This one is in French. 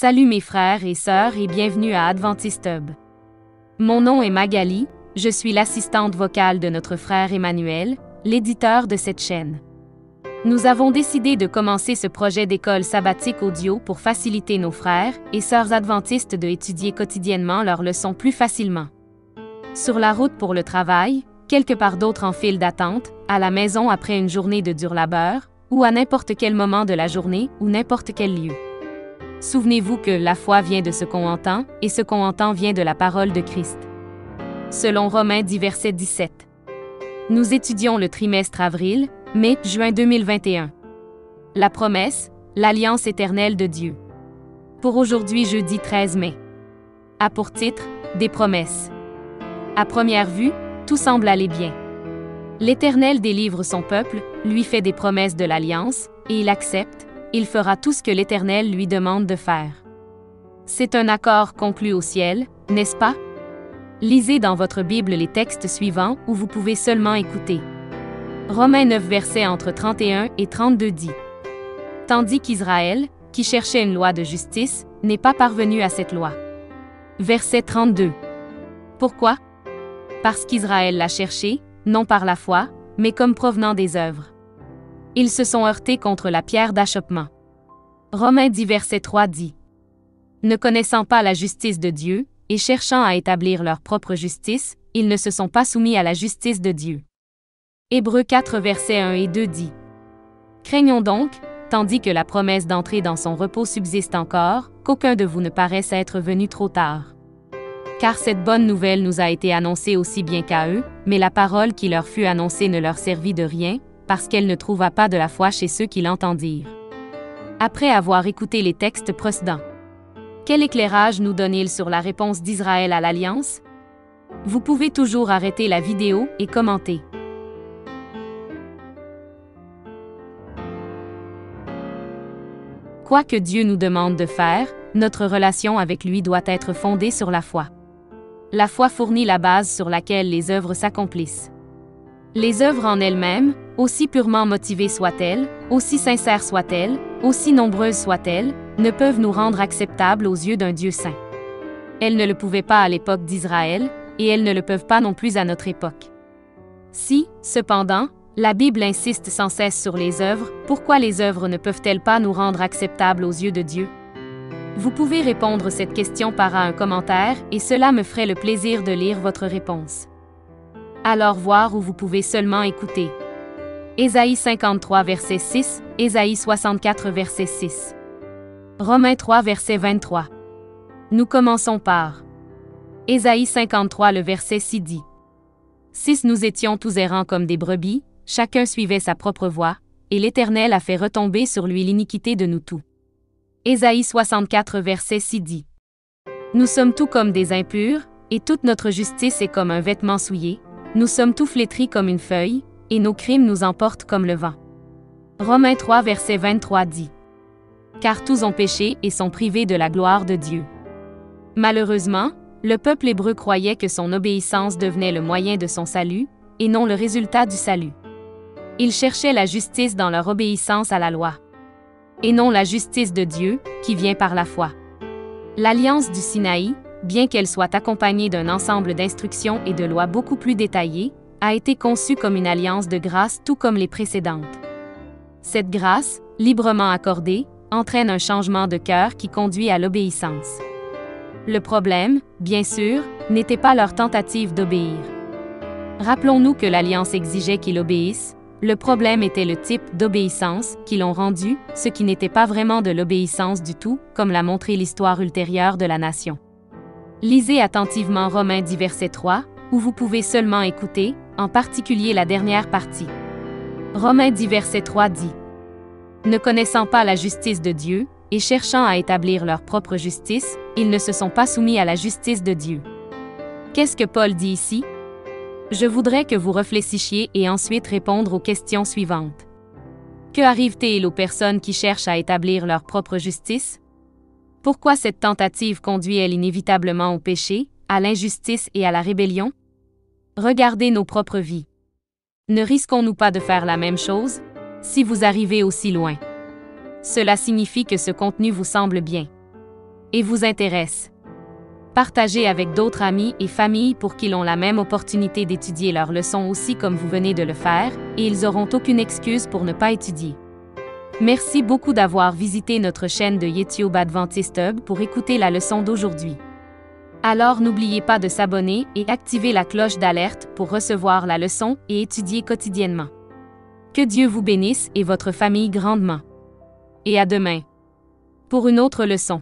Salut mes frères et sœurs et bienvenue à Adventist Hub. Mon nom est Magali, je suis l'assistante vocale de notre frère Emmanuel, l'éditeur de cette chaîne. Nous avons décidé de commencer ce projet d'école sabbatique audio pour faciliter nos frères et sœurs adventistes de étudier quotidiennement leurs leçons plus facilement. Sur la route pour le travail, quelque part d'autre en file d'attente, à la maison après une journée de dur labeur, ou à n'importe quel moment de la journée ou n'importe quel lieu. Souvenez-vous que la foi vient de ce qu'on entend, et ce qu'on entend vient de la parole de Christ. Selon Romains 10 verset 17. Nous étudions le trimestre avril, mai, juin 2021. La promesse, l'alliance éternelle de Dieu. Pour aujourd'hui jeudi 13 mai. A pour titre, des promesses. À première vue, tout semble aller bien. L'Éternel délivre son peuple, lui fait des promesses de l'alliance, et il accepte. Il fera tout ce que l'Éternel lui demande de faire. C'est un accord conclu au ciel, n'est-ce pas? Lisez dans votre Bible les textes suivants où vous pouvez seulement écouter. Romains 9 versets entre 31 et 32 dit. Tandis qu'Israël, qui cherchait une loi de justice, n'est pas parvenu à cette loi. Verset 32. Pourquoi? Parce qu'Israël l'a cherché, non par la foi, mais comme provenant des œuvres. Ils se sont heurtés contre la pierre d'achoppement. Romains 10 verset 3 dit. Ne connaissant pas la justice de Dieu, et cherchant à établir leur propre justice, ils ne se sont pas soumis à la justice de Dieu. Hébreux 4 versets 1 et 2 dit. Craignons donc, tandis que la promesse d'entrer dans son repos subsiste encore, qu'aucun de vous ne paraisse être venu trop tard. Car cette bonne nouvelle nous a été annoncée aussi bien qu'à eux, mais la parole qui leur fut annoncée ne leur servit de rien, parce qu'elle ne trouva pas de la foi chez ceux qui l'entendirent. Après avoir écouté les textes précédents, quel éclairage nous donne-t-il sur la réponse d'Israël à l'Alliance? Vous pouvez toujours arrêter la vidéo et commenter. Quoi que Dieu nous demande de faire, notre relation avec lui doit être fondée sur la foi. La foi fournit la base sur laquelle les œuvres s'accomplissent. Les œuvres en elles-mêmes, aussi purement motivées soient-elles, aussi sincères soient-elles, aussi nombreuses soient-elles, ne peuvent nous rendre acceptables aux yeux d'un Dieu saint. Elles ne le pouvaient pas à l'époque d'Israël, et elles ne le peuvent pas non plus à notre époque. Si, cependant, la Bible insiste sans cesse sur les œuvres, pourquoi les œuvres ne peuvent-elles pas nous rendre acceptables aux yeux de Dieu? Vous pouvez répondre cette question par un commentaire, et cela me ferait le plaisir de lire votre réponse. Alors voir où vous pouvez seulement écouter. Ésaïe 53 verset 6, Ésaïe 64 verset 6. Romains 3 verset 23. Nous commençons par Ésaïe 53 le verset 6 dit. 6 Nous étions tous errants comme des brebis, chacun suivait sa propre voie, et l'Éternel a fait retomber sur lui l'iniquité de nous tous. Ésaïe 64 verset 6 dit. Nous sommes tous comme des impurs, et toute notre justice est comme un vêtement souillé. Nous sommes tous flétris comme une feuille, et nos crimes nous emportent comme le vent. Romains 3 verset 23 dit. Car tous ont péché et sont privés de la gloire de Dieu. Malheureusement, le peuple hébreu croyait que son obéissance devenait le moyen de son salut, et non le résultat du salut. Ils cherchaient la justice dans leur obéissance à la loi. Et non la justice de Dieu, qui vient par la foi. L'alliance du Sinaï, bien qu'elle soit accompagnée d'un ensemble d'instructions et de lois beaucoup plus détaillées, a été conçue comme une alliance de grâce tout comme les précédentes. Cette grâce, librement accordée, entraîne un changement de cœur qui conduit à l'obéissance. Le problème, bien sûr, n'était pas leur tentative d'obéir. Rappelons-nous que l'alliance exigeait qu'ils obéissent, le problème était le type d'obéissance qu'ils ont rendu, ce qui n'était pas vraiment de l'obéissance du tout, comme l'a montré l'histoire ultérieure de la nation. Lisez attentivement Romains 10 verset 3, où vous pouvez seulement écouter, en particulier la dernière partie. Romains 10 verset 3 dit. Ne connaissant pas la justice de Dieu, et cherchant à établir leur propre justice, ils ne se sont pas soumis à la justice de Dieu. Qu'est-ce que Paul dit ici? Je voudrais que vous réfléchissiez et ensuite répondre aux questions suivantes. Que arrive-t-il aux personnes qui cherchent à établir leur propre justice? Pourquoi cette tentative conduit-elle inévitablement au péché, à l'injustice et à la rébellion? Regardez nos propres vies. Ne risquons-nous pas de faire la même chose, si vous arrivez aussi loin? Cela signifie que ce contenu vous semble bien. et vous intéresse. Partagez avec d'autres amis et familles pour qu'ils ont la même opportunité d'étudier leurs leçons aussi comme vous venez de le faire, et ils n'auront aucune excuse pour ne pas étudier. Merci beaucoup d'avoir visité notre chaîne de YouTube Adventist Hub pour écouter la leçon d'aujourd'hui. Alors n'oubliez pas de s'abonner et activer la cloche d'alerte pour recevoir la leçon et étudier quotidiennement. Que Dieu vous bénisse et votre famille grandement. Et à demain pour une autre leçon.